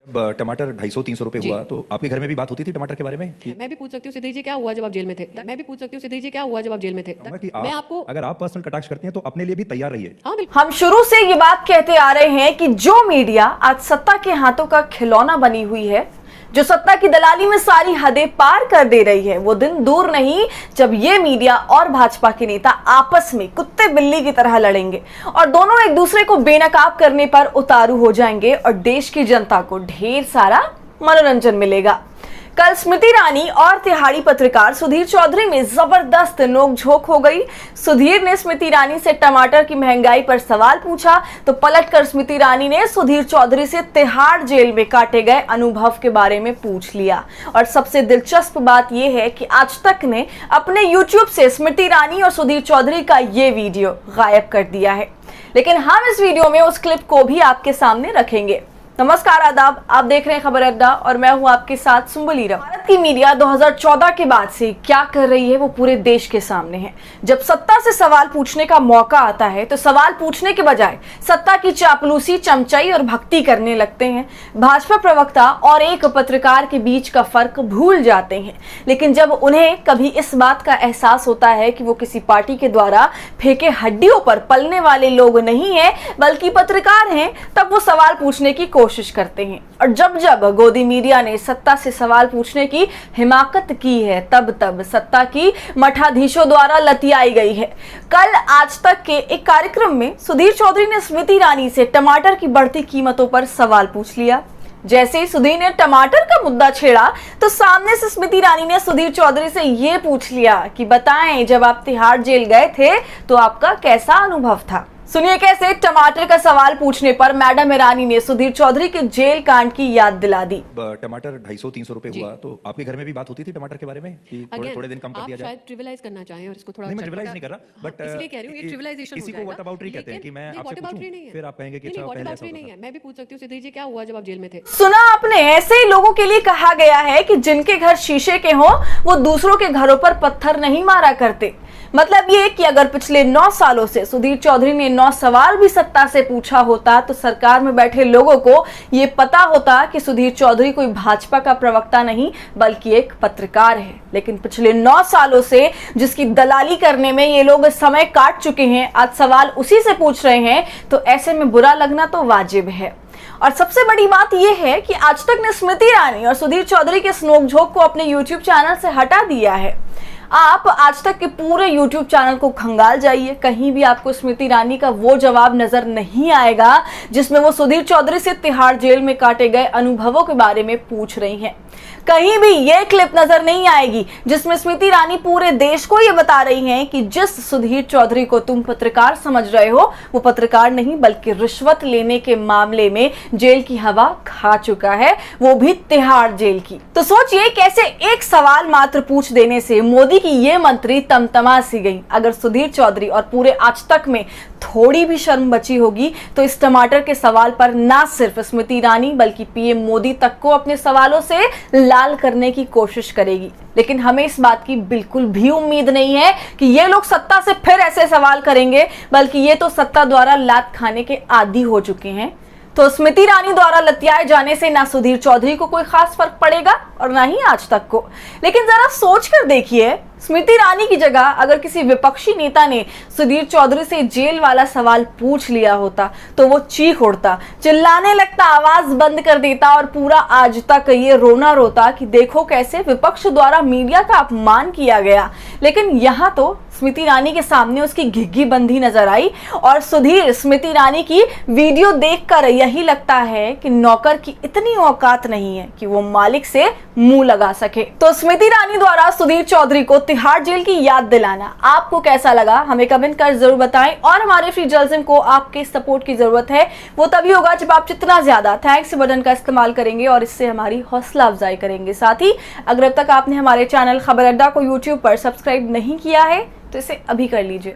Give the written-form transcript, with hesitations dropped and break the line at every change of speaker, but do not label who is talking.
टमाटर 250-300 रुपए हुआ तो आपके घर में भी बात होती थी टमाटर के बारे में
मैं भी पूछ सकती हूँ सीधे जी क्या हुआ जब आप जेल में थे। मैं भी पूछ सकती हूँ सीधे जी क्या हुआ जब आप जेल में थे। मैं आपको
अगर आप पर्सनल कटाक्ष करते हैं तो अपने लिए भी तैयार रहिए।
हाँ बिल्कुल।
हम शुरू से ये बात कहते आ रहे हैं कि जो मीडिया आज सत्ता के हाथों का खिलौना बनी हुई है, जो सत्ता की दलाली में सारी हदें पार कर दे रही है, वो दिन दूर नहीं जब ये मीडिया और भाजपा के नेता आपस में कुत्ते बिल्ली की तरह लड़ेंगे और दोनों एक दूसरे को बेनकाब करने पर उतारू हो जाएंगे और देश की जनता को ढेर सारा मनोरंजन मिलेगा। कल स्मृति ईरानी और तिहाड़ी पत्रकार सुधीर चौधरी में जबरदस्त नोकझोंक हो गई। सुधीर ने स्मृति ईरानी से टमाटर की महंगाई पर सवाल पूछा तो पलटकर स्मृति ईरानी ने सुधीर चौधरी से तिहाड़ जेल में काटे गए अनुभव के बारे में पूछ लिया। और सबसे दिलचस्प बात यह है कि आज तक ने अपने YouTube से स्मृति ईरानी और सुधीर चौधरी का ये वीडियो गायब कर दिया है, लेकिन हम इस वीडियो में उस क्लिप को भी आपके सामने रखेंगे। नमस्कार, आदाब, आप देख रहे हैं खबर अड्डा और मैं हूं आपके साथ सुम्बुल ईरम। भारत की मीडिया 2014 के बाद से क्या कर रही है वो पूरे देश के सामने है। जब सत्ता से सवाल पूछने का मौका आता है तो सवाल पूछने के बजाय सत्ता की चापलूसी, चमचाई और भक्ति करने लगते हैं। भाजपा प्रवक्ता और एक पत्रकार के बीच का फर्क भूल जाते हैं, लेकिन जब उन्हें कभी इस बात का एहसास होता है कि वो किसी पार्टी के द्वारा फेंके हड्डियों पर पलने वाले लोग नहीं है बल्कि पत्रकार हैं, तब वो सवाल पूछने की कोशिश करते हैं। और जब जब गोदी मीडिया ने सत्ता से सवाल पूछने की हिमाकत की है, तब तब सत्ता की मठाधीशों द्वारा लतियाई गई है। कल आज तक के एक कार्यक्रम में सुधीर चौधरी ने स्मृति ईरानी से टमाटर की बढ़ती कीमतों पर सवाल पूछ लिया। जैसे ही सुधीर ने टमाटर का मुद्दा छेड़ा तो सामने से स्मृति ईरानी ने सुधीर चौधरी से यह पूछ लिया कि बताएं, जब आप तिहाड़ जेल गए थे तो आपका कैसा अनुभव था। सुनिए कैसे टमाटर का सवाल पूछने पर मैडम ईरानी ने सुधीर चौधरी के जेल कांड की याद दिला दी।
टमाटर 250-300 रुपए हुआ तो आपके घर में भी बात होती थी टमाटर के बारे में कि थोड़े दिन कम कर दिया जाए।
शायद ट्रिविलाइज करना चाहें और इसको थोड़ा
नहीं, मैं ट्रिविलाइज नहीं कर रहा, बट
इसलिए कह रही हूं ये ट्रिविलाइजेशन
इसी को व्हाट अबाउट ही कहते हैं कि मैं आपसे पूछूं, फिर आप कहेंगे कि अच्छा पहले ऐसा
नहीं है। मैं भी पूछ सकती हूं सीधे जी क्या हुआ जब आप जेल में थे।
सुना आपने, ऐसे ही लोगों के लिए कहा गया है कि जिनके घर शीशे के हों वो दूसरों के घरों पर पत्थर नहीं मारा करते। मतलब ये कि अगर पिछले 9 सालों से सुधीर चौधरी ने 9 सवाल भी सत्ता से पूछा होता तो सरकार में बैठे लोगों को ये पता होता कि सुधीर चौधरी कोई भाजपा का प्रवक्ता नहीं बल्कि एक पत्रकार है। लेकिन पिछले 9 सालों से जिसकी दलाली करने में ये लोग समय काट चुके हैं, आज सवाल उसी से पूछ रहे हैं, तो ऐसे में बुरा लगना तो वाजिब है। और सबसे बड़ी बात यह है कि आज तक ने स्मृति ईरानी और सुधीर चौधरी के नोकझोंक को अपने YouTube चैनल से हटा दिया है। आप आज तक के पूरे YouTube चैनल को खंगाल जाइए, कहीं भी आपको स्मृति ईरानी का वो जवाब नजर नहीं आएगा जिसमें वो सुधीर चौधरी से तिहाड़ जेल में काटे गए अनुभवों के बारे में पूछ रही हैं। कहीं भी ये क्लिप नजर नहीं आएगी जिसमें स्मृति ईरानी पूरे देश को ये बता रही हैं कि जिस सुधीर चौधरी को तुम पत्रकार समझ रहे हो वो पत्रकार नहीं बल्कि रिश्वत लेने के मामले में जेल की हवा खा चुका है, वो भी तिहाड़ जेल की। तो सोचिए कैसे एक सवाल मात्र पूछ देने से मोदी की ये मंत्री तमतमा सी गई। अगर सुधीर चौधरी और पूरे आज तक में थोड़ी भी शर्म बची होगी तो इस टमाटर के सवाल पर ना सिर्फ स्मृति ईरानी बल्कि पीएम मोदी तक को अपने सवालों से लाल करने की कोशिश करेगी। लेकिन हमें इस बात की बिल्कुल भी उम्मीद नहीं है कि ये लोग सत्ता से फिर ऐसे सवाल करेंगे, बल्कि ये तो सत्ता द्वारा लात खाने के आदी हो चुके हैं। तो स्मृति ईरानी द्वारा लतियाए जाने से ना सुधीर चौधरी को कोई खास फर्क पड़ेगा और ना ही आज तक को। लेकिन जरा सोच कर देखिए, स्मृति ईरानी की जगह अगर किसी विपक्षी नेता ने सुधीर चौधरी से जेल वाला सवाल पूछ लिया होता तो वो चीख उठता, चिल्लाने लगता, आवाज बंद कर देता और पूरा आज तक ये रोना रोता कि देखो कैसे विपक्ष द्वारा मीडिया का अपमान किया गया। लेकिन यहाँ तो स्मृति ईरानी के सामने उसकी घिग्गी बंधी नजर आई और सुधीर स्मृति ईरानी की वीडियो देखकर यही लगता है कि नौकर की इतनी औकात नहीं है कि वो मालिक से मुंह लगा सके। तो स्मृति ईरानी द्वारा सुधीर चौधरी को तिहाड़ जेल की याद दिलाना आपको कैसा लगा, हमें कमेंट कर जरूर बताएं। और हमारे फ्री जर्नलिज्म को आपके सपोर्ट की जरूरत है, वो तभी होगा जब आप जितना ज्यादा थैंक्स बटन का इस्तेमाल करेंगे और इससे हमारी हौसला अफजाई करेंगे। साथ ही अगर अब तक आपने हमारे चैनल खबर अड्डा को YouTube पर सब्सक्राइब नहीं किया है तो इसे अभी कर लीजिए।